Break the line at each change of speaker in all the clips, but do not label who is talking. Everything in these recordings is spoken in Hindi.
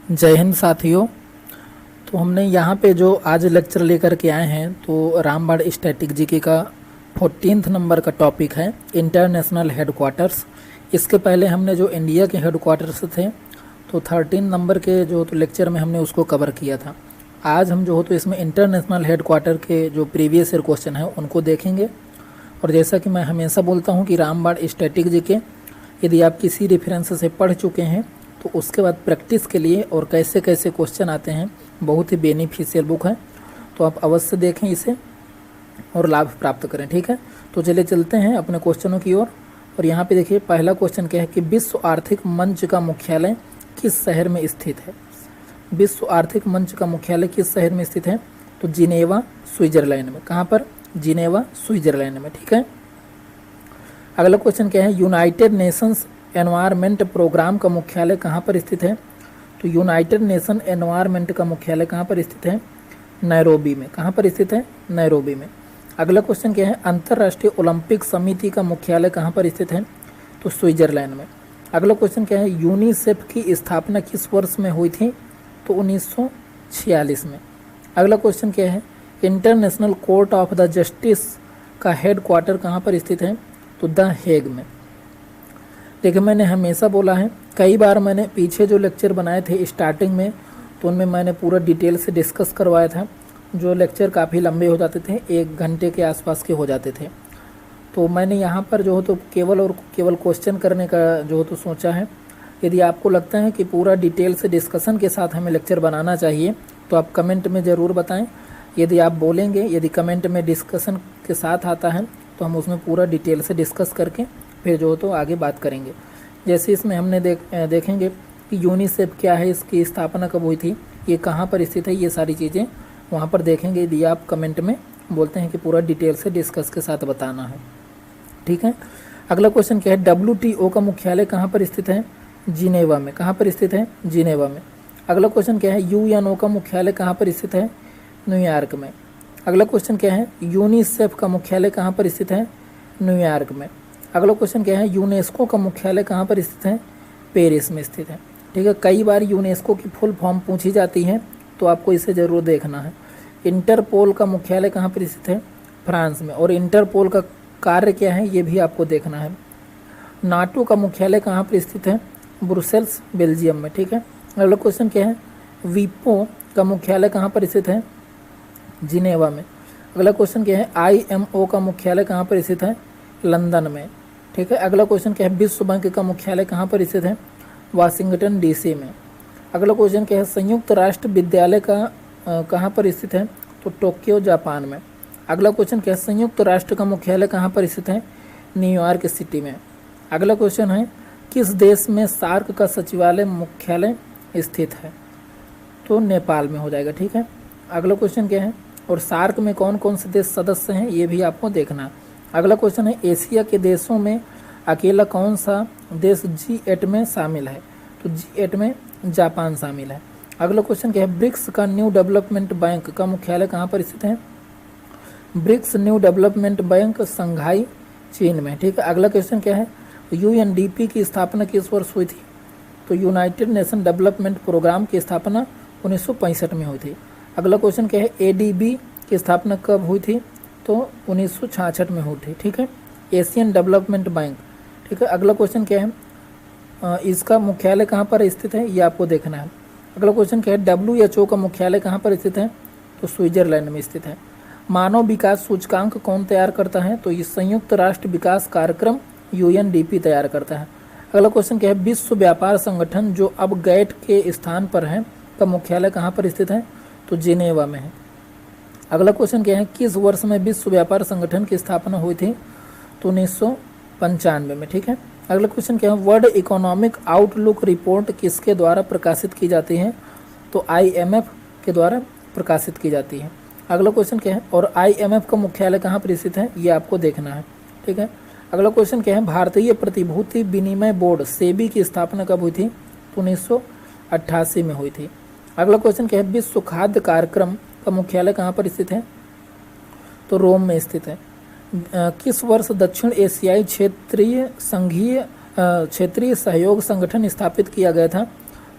जय हिंद साथियों। तो हमने यहाँ पे जो आज लेक्चर लेकर के आए हैं तो रामबाण स्टैटिक जीके का 14 नंबर का टॉपिक है इंटरनेशनल हेडक्वार्टर्स। इसके पहले हमने जो इंडिया के हेडक्वार्टर्स थे तो 13 नंबर के जो तो लेक्चर में हमने उसको कवर किया था। आज हम जो हो तो इसमें इंटरनेशनल हेडक्वार्टर के जो प्रीवियस ईयर क्वेश्चन है उनको देखेंगे। और जैसा कि मैं हमेशा बोलता हूँ कि रामबाण स्टैटिक जीके यदि आप किसी रेफरेंस से पढ़ चुके हैं तो उसके बाद प्रैक्टिस के लिए और कैसे कैसे क्वेश्चन आते हैं बहुत ही बेनिफिशियल बुक है, तो आप अवश्य देखें इसे और लाभ प्राप्त करें। ठीक है, तो चलिए चलते हैं अपने क्वेश्चनों की ओर। और यहाँ पे देखिए पहला क्वेश्चन क्या है कि विश्व आर्थिक मंच का मुख्यालय किस शहर में स्थित है। विश्व आर्थिक मंच का मुख्यालय किस शहर में स्थित है, तो जिनेवा स्विट्जरलैंड में। कहाँ पर? जिनेवा स्विट्जरलैंड में। ठीक है, अगला क्वेश्चन क्या है यूनाइटेड नेशंस एनवायरनमेंट प्रोग्राम का मुख्यालय कहाँ पर स्थित है। तो यूनाइटेड नेशन एनवायरनमेंट का मुख्यालय कहाँ पर स्थित है? नैरोबी में। कहाँ पर स्थित है? नैरोबी में। अगला क्वेश्चन क्या है अंतर्राष्ट्रीय ओलंपिक समिति का मुख्यालय कहाँ पर स्थित है? तो स्विट्जरलैंड में। अगला क्वेश्चन क्या है यूनिसेफ की स्थापना किस वर्ष में हुई थी? तो 1946 में। अगला क्वेश्चन क्या है international court of the justice का हेड क्वार्टर कहाँ पर स्थित है? तो द हेग में। देखिए मैंने हमेशा बोला है, कई बार मैंने पीछे जो लेक्चर बनाए थे स्टार्टिंग में तो उनमें मैंने पूरा डिटेल से डिस्कस करवाया था। जो लेक्चर काफ़ी लंबे हो जाते थे, 1 घंटे के आसपास के हो जाते थे। तो मैंने यहाँ पर जो हो तो केवल क्वेश्चन करने का जो हो तो सोचा है। यदि आपको लगता है कि पूरा डिटेल से डिस्कशन के साथ हमें लेक्चर बनाना चाहिए तो आप कमेंट में ज़रूर बताएँ। यदि आप बोलेंगे, यदि कमेंट में डिस्कशन के साथ आता है तो हम उसमें पूरा डिटेल से डिस्कस करके फिर जो तो आगे बात करेंगे। जैसे इसमें हमने देखेंगे कि यूनिसेफ क्या है, इसकी स्थापना कब हुई थी, ये कहाँ पर स्थित है, ये सारी चीज़ें वहाँ पर देखेंगे यदि आप कमेंट में बोलते हैं कि पूरा डिटेल से डिस्कस के साथ बताना है। ठीक है, अगला क्वेश्चन क्या है WTO का मुख्यालय कहाँ पर स्थित है? जिनेवा में। कहाँ पर स्थित है? जिनेवा में। अगला क्वेश्चन क्या है UNO का मुख्यालय कहाँ पर स्थित है? न्यूयॉर्क में। अगला क्वेश्चन क्या है यूनिसेफ का मुख्यालय कहाँ पर स्थित है? न्यूयॉर्क में। अगला क्वेश्चन क्या है यूनेस्को का मुख्यालय कहाँ पर स्थित है? पेरिस में स्थित है। ठीक है, कई बार यूनेस्को की फुल फॉर्म पूछी जाती है तो आपको इसे ज़रूर देखना है। इंटरपोल का मुख्यालय कहाँ पर स्थित है? फ्रांस में। और इंटरपोल का कार्य क्या है ये भी आपको देखना है। नाटो का मुख्यालय कहाँ पर स्थित है? ब्रुसेल्स, बेल्जियम में। ठीक है, अगला क्वेश्चन क्या है वीपो का मुख्यालय कहाँ पर स्थित है? जिनेवा में। अगला क्वेश्चन क्या है IMO का मुख्यालय कहाँ पर स्थित है? लंदन में। ठीक है, अगला क्वेश्चन क्या है विश्व बैंक का मुख्यालय कहाँ पर स्थित है? वाशिंगटन DC में। अगला क्वेश्चन क्या है संयुक्त राष्ट्र विद्यालय का कहाँ पर स्थित है? तो टोक्यो, जापान में। अगला क्वेश्चन क्या है संयुक्त राष्ट्र का मुख्यालय कहाँ पर स्थित है? न्यूयॉर्क सिटी में। अगला क्वेश्चन है किस देश में सार्क का सचिवालय मुख्यालय स्थित है? तो नेपाल में हो जाएगा। ठीक है, अगला क्वेश्चन क्या है और सार्क में कौन कौन से देश सदस्य हैं ये भी आपको देखना है। अगला क्वेश्चन है एशिया के देशों में अकेला कौन सा देश G8 में शामिल है? तो G8 में जापान शामिल है। अगला क्वेश्चन क्या है ब्रिक्स का न्यू डेवलपमेंट बैंक का मुख्यालय कहाँ पर स्थित है? ब्रिक्स न्यू डेवलपमेंट बैंक संघाई, चीन में। ठीक है, अगला क्वेश्चन क्या है UNDP की स्थापना किस वर्ष हुई थी? तो यूनाइटेड नेशन डेवलपमेंट प्रोग्राम की स्थापना 1965 में हुई थी। अगला क्वेश्चन क्या है ADB की स्थापना कब हुई थी? तो 1966 में हुई थी। ठीक है, एशियन डेवलपमेंट बैंक। ठीक है, अगला क्वेश्चन क्या है इसका मुख्यालय कहाँ पर स्थित है ये आपको देखना है। अगला क्वेश्चन क्या है WHO का मुख्यालय कहाँ पर स्थित है? तो स्विट्जरलैंड में स्थित है। मानव विकास सूचकांक कौन तैयार करता है? तो ये संयुक्त राष्ट्र विकास कार्यक्रम UNDP तैयार करता है। अगला क्वेश्चन क्या है विश्व व्यापार संगठन जो अब गैट के स्थान पर है का मुख्यालय कहाँ पर स्थित है? तो जिनेवा में है। अगला क्वेश्चन क्या है किस वर्ष में विश्व व्यापार संगठन की स्थापना हुई थी? तो 1995 में। ठीक है, अगला क्वेश्चन क्या है वर्ल्ड इकोनॉमिक आउटलुक रिपोर्ट किसके द्वारा प्रकाशित की जाती है? तो IMF के द्वारा प्रकाशित की जाती है। अगला क्वेश्चन क्या है और IMF का मुख्यालय कहाँ पर स्थित है ये आपको देखना है। ठीक है, अगला क्वेश्चन क्या है भारतीय प्रतिभूति विनिमय बोर्ड SEBI की स्थापना कब हुई थी? तो 1988 में हुई थी। अगला क्वेश्चन क्या है विश्व खाद्य कार्यक्रम का मुख्यालय कहाँ पर स्थित है? तो रोम में स्थित है। किस वर्ष दक्षिण एशियाई क्षेत्रीय संघीय क्षेत्रीय सहयोग संगठन स्थापित किया गया था?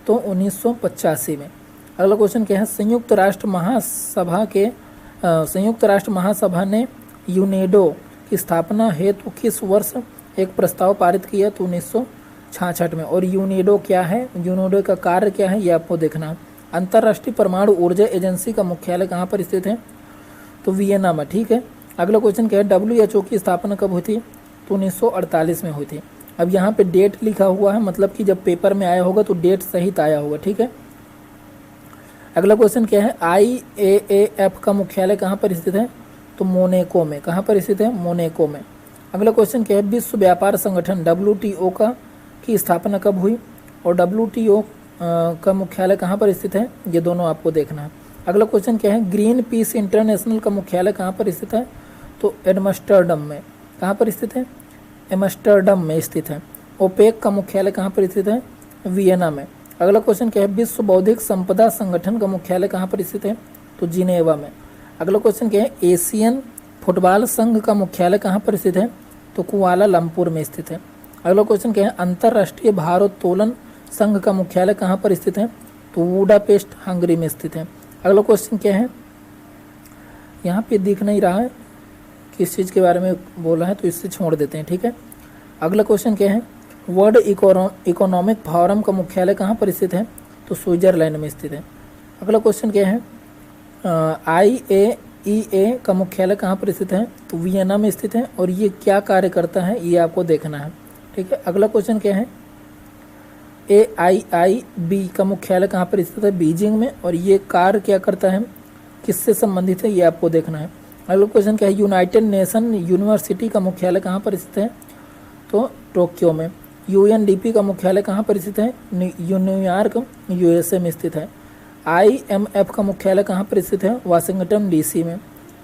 तो 1985 में। अगला क्वेश्चन क्या है, संयुक्त राष्ट्र महासभा ने यूनेडो की स्थापना हेतु किस वर्ष एक प्रस्ताव पारित किया, तो 1966 में। और यूनेडो क्या है, यूनेडो का कार्य क्या है, ये आपको देखना है। अंतर्राष्ट्रीय परमाणु ऊर्जा एजेंसी का मुख्यालय कहाँ पर स्थित है, तो वियना में। ठीक है। अगला क्वेश्चन क्या है, WHO की स्थापना कब हुई थी, तो 1948 में हुई थी। अब यहाँ पे डेट लिखा हुआ है, मतलब कि जब पेपर में आया होगा तो डेट सहित आया होगा। ठीक है। अगला क्वेश्चन क्या है, IAAF का मुख्यालय कहाँ पर स्थित है, तो मोनाको में। कहाँ पर स्थित है, मोनाको में। अगला क्वेश्चन क्या है, विश्व व्यापार संगठन WTO की स्थापना कब हुई, और WTO का मुख्यालय कहाँ पर स्थित है, ये दोनों आपको देखना है। अगला क्वेश्चन क्या है, ग्रीन पीस इंटरनेशनल का मुख्यालय कहाँ पर स्थित है, तो एम्स्टर्डम में। कहाँ पर स्थित है, एम्स्टर्डम में स्थित है। ओपेक का मुख्यालय कहाँ पर स्थित है, वियना में। अगला क्वेश्चन क्या है, विश्व बौद्धिक संपदा संगठन का मुख्यालय कहाँ पर स्थित है, तो जिनेवा में। अगला क्वेश्चन क्या है, एशियन फुटबॉल संघ का मुख्यालय कहाँ पर स्थित है, तो कुआलालंपुर में स्थित है। अगला क्वेश्चन क्या है, अंतर्राष्ट्रीय भारोत्तोलन संघ का मुख्यालय कहाँ पर स्थित है, तो बुडापेस्ट हंगरी में स्थित है। अगला क्वेश्चन क्या है, यहाँ पे दिख नहीं रहा है किस चीज़ के बारे में बोला है, तो इससे छोड़ देते हैं। ठीक है। अगला क्वेश्चन क्या है, वर्ल्ड इकोनॉमिक फोरम का मुख्यालय कहाँ पर स्थित है, तो स्विट्जरलैंड में स्थित है। अगला क्वेश्चन क्या है, IAEA का मुख्यालय कहाँ पर स्थित है, तो वियना में स्थित है। और ये क्या कार्य करता है, ये आपको देखना है। ठीक है। अगला क्वेश्चन क्या है, AIIB का मुख्यालय कहाँ पर स्थित है, बीजिंग में। और ये कार्य क्या करता है, किससे संबंधित है, ये आपको देखना है। अगला क्वेश्चन क्या है, यूनाइटेड नेशन यूनिवर्सिटी का मुख्यालय कहाँ पर स्थित है, तो टोक्यो में। UNDP का मुख्यालय कहाँ पर स्थित है, न्यूयॉर्क USA में स्थित है। IMF का मुख्यालय कहाँ पर स्थित है, वाशिंगटन DC में।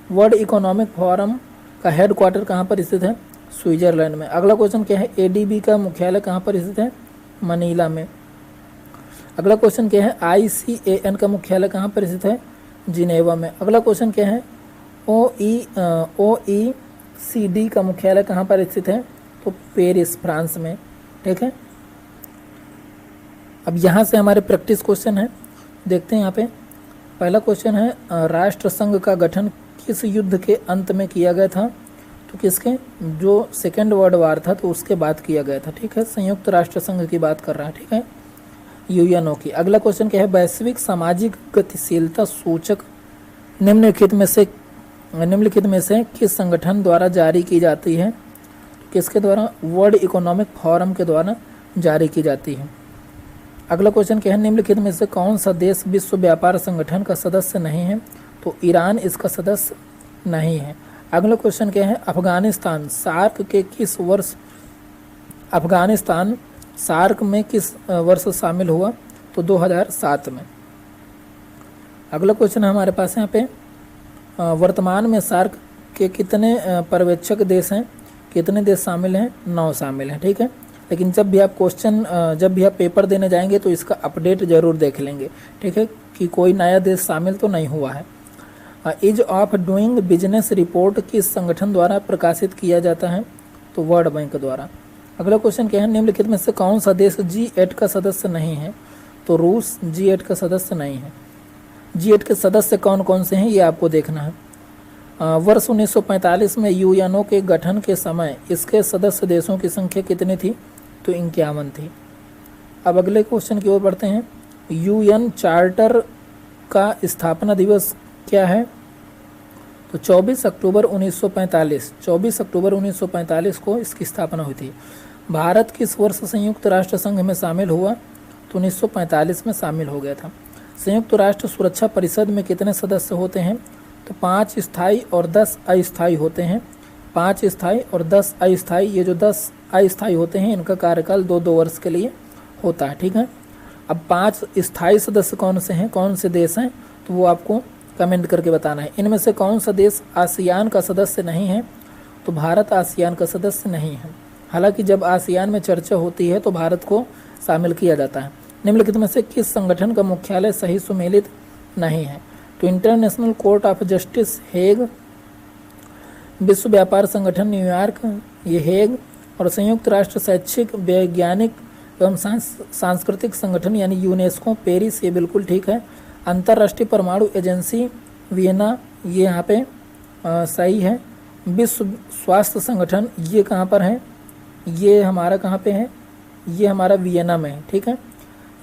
वर्ल्ड इकोनॉमिक फोरम का हेडक्वार्टर कहाँ पर स्थित है, स्विट्जरलैंड में। अगला क्वेश्चन क्या है, ADB का मुख्यालय कहाँ पर स्थित है, मनीला में। अगला क्वेश्चन क्या है, ICAN का मुख्यालय कहाँ पर स्थित है, जिनेवा में। अगला क्वेश्चन क्या है, OECD का मुख्यालय कहाँ पर स्थित है, तो पेरिस फ्रांस में। ठीक है। अब यहाँ से हमारे प्रैक्टिस क्वेश्चन है, देखते हैं यहाँ पे। पहला क्वेश्चन है, राष्ट्र संघ का गठन किस युद्ध के अंत में किया गया था, तो किसके, जो सेकेंड वर्ल्ड वार था तो उसके बाद किया गया था। ठीक है। संयुक्त राष्ट्र संघ की बात कर रहा है। ठीक है, UNO की। अगला क्वेश्चन क्या है, वैश्विक सामाजिक गतिशीलता सूचक निम्नलिखित में से किस संगठन द्वारा जारी की जाती है, किसके द्वारा, वर्ल्ड इकोनॉमिक फोरम के द्वारा जारी की जाती है। अगला क्वेश्चन क्या है, निम्नलिखित में से कौन सा देश विश्व व्यापार संगठन का सदस्य नहीं है, तो ईरान इसका सदस्य नहीं है। अगला क्वेश्चन क्या है, अफगानिस्तान सार्क में किस वर्ष शामिल हुआ, तो 2007 में। अगला क्वेश्चन हमारे पास यहाँ पे, वर्तमान में सार्क के कितने पर्यवेक्षक देश हैं, कितने देश शामिल हैं, 9 शामिल हैं। ठीक है। लेकिन जब भी आप पेपर देने जाएंगे तो इसका अपडेट जरूर देख लेंगे। ठीक है, कि कोई नया देश शामिल तो नहीं हुआ है। Ease of doing business report किस संगठन द्वारा प्रकाशित किया जाता है, तो वर्ल्ड बैंक द्वारा। अगला क्वेश्चन क्या है, निम्नलिखित में से कौन सा देश G8 का सदस्य नहीं है, तो रूस G8 का सदस्य नहीं है। G8 के सदस्य कौन कौन से हैं, ये आपको देखना है। वर्ष 1945 में UNO के गठन के समय इसके सदस्य देशों की संख्या कितनी थी, तो 51 थी। अब अगले क्वेश्चन की ओर बढ़ते हैं। UN चार्टर का स्थापना दिवस क्या है, तो 24 अक्टूबर 1945 को इसकी स्थापना हुई थी। भारत किस वर्ष संयुक्त राष्ट्र संघ में शामिल हुआ, तो 1945 में शामिल हो गया था। संयुक्त राष्ट्र सुरक्षा परिषद में कितने सदस्य होते हैं, तो 5 स्थायी और 10 अस्थायी होते हैं। 5 स्थायी और 10 अस्थायी। ये जो 10 अस्थायी होते हैं इनका कार्यकाल 2-2 वर्ष के लिए होता है। ठीक है। अब 5 स्थायी सदस्य कौन से हैं, कौन से देश हैं, तो वो आपको कमेंट करके बताना है। इनमें से कौन सा देश आसियान का सदस्य नहीं है, तो भारत आसियान का सदस्य नहीं है। हालांकि जब आसियान में चर्चा होती है तो भारत को शामिल किया जाता है। निम्नलिखित में से किस संगठन का मुख्यालय सही सुमेलित नहीं है, तो international court of justice Hague, विश्व व्यापार संगठन न्यूयॉर्क ये हेग, और संयुक्त राष्ट्र शैक्षिक वैज्ञानिक एवं सांस्कृतिक संगठन यानी यूनेस्को पेरिस, ये बिल्कुल ठीक है। अंतर्राष्ट्रीय परमाणु एजेंसी वियना, ये यहाँ पे सही है। विश्व स्वास्थ्य संगठन ये कहाँ पर है, ये हमारा कहाँ पे है, ये हमारा वियना में है, ठीक है।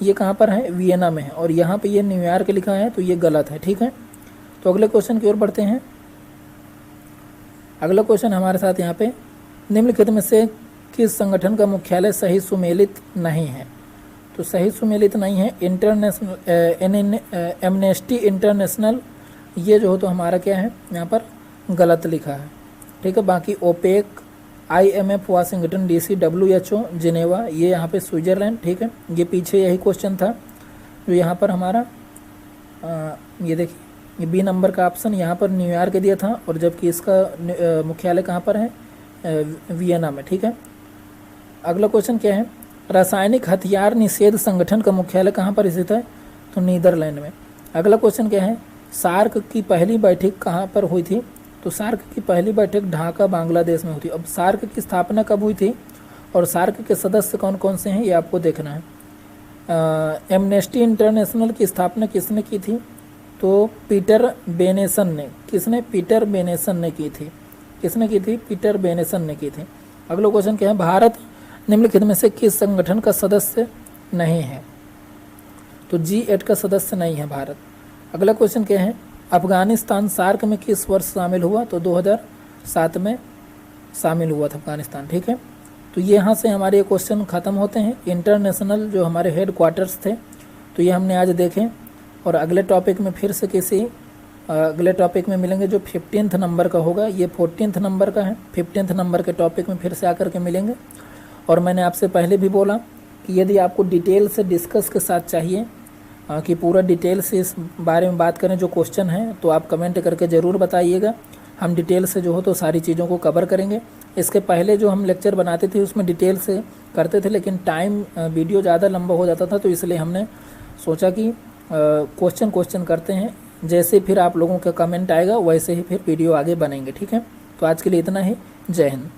ये कहाँ पर है, वियना में है, और यहाँ पे ये न्यूयॉर्क लिखा है तो ये गलत है, ठीक है। तो अगले क्वेश्चन की ओर बढ़ते हैं। अगला क्वेश्चन हमारे साथ यहाँ पे, निम्नलिखित में से किस संगठन का मुख्यालय सही सुमेलित नहीं है। तो सही सुमेलित नहीं है इंटरनेशनल एमनेस्टी इंटरनेशनल, ये जो हो तो हमारा क्या है, यहाँ पर गलत लिखा है, ठीक है। बाकी OPEC, IMF Washington DC, WHO Geneva, ये यहाँ पे स्विट्जरलैंड, ठीक है। ये पीछे यही क्वेश्चन था जो यहाँ पर हमारा ये देखिए, ये बी नंबर का ऑप्शन यहाँ पर न्यूयॉर्क दिया था, और जबकि इसका मुख्यालय कहाँ पर है, वियना में, ठीक है। अगला क्वेश्चन क्या है, रासायनिक हथियार निषेध संगठन का मुख्यालय कहाँ पर स्थित है, तो नीदरलैंड में। अगला क्वेश्चन क्या है, सार्क की पहली बैठक कहाँ पर हुई थी, तो सार्क की पहली बैठक ढाका बांग्लादेश में हुई थी। अब सार्क की स्थापना कब हुई थी और सार्क के सदस्य कौन कौन से हैं ये आपको देखना है। एमनेस्टी इंटरनेशनल की स्थापना किसने की थी, तो पीटर बेनेसन ने। किसने, पीटर बेनेसन ने की थी। किसने की थी, पीटर बेनेसन ने की थी। अगला क्वेश्चन क्या है, भारत निम्नलिखित में से किस संगठन का सदस्य नहीं है, तो G8 का सदस्य नहीं है भारत। अगला क्वेश्चन क्या है, अफगानिस्तान सार्क में किस वर्ष शामिल हुआ, तो 2007 में शामिल हुआ था अफगानिस्तान, ठीक है। तो ये यहाँ से हमारे ये क्वेश्चन ख़त्म होते हैं। इंटरनेशनल जो हमारे हेड क्वार्टर्स थे तो ये हमने आज देखे, और अगले टॉपिक में फिर से किसी अगले टॉपिक में मिलेंगे जो 15th नंबर का होगा। ये 14th नंबर का है, 15th नंबर के टॉपिक में फिर से आकर के मिलेंगे। और मैंने आपसे पहले भी बोला कि यदि आपको डिटेल से डिस्कस के साथ चाहिए कि पूरा डिटेल से इस बारे में बात करें जो क्वेश्चन है, तो आप कमेंट करके ज़रूर बताइएगा। हम डिटेल से जो हो तो सारी चीज़ों को कवर करेंगे। इसके पहले जो हम लेक्चर बनाते थे उसमें डिटेल से करते थे, लेकिन टाइम वीडियो ज़्यादा लंबा हो जाता था, तो इसलिए हमने सोचा कि क्वेश्चन करते हैं। जैसे फिर आप लोगों का कमेंट आएगा वैसे ही फिर वीडियो आगे बनेंगे, ठीक है। तो आज के लिए इतना ही। जय हिंद।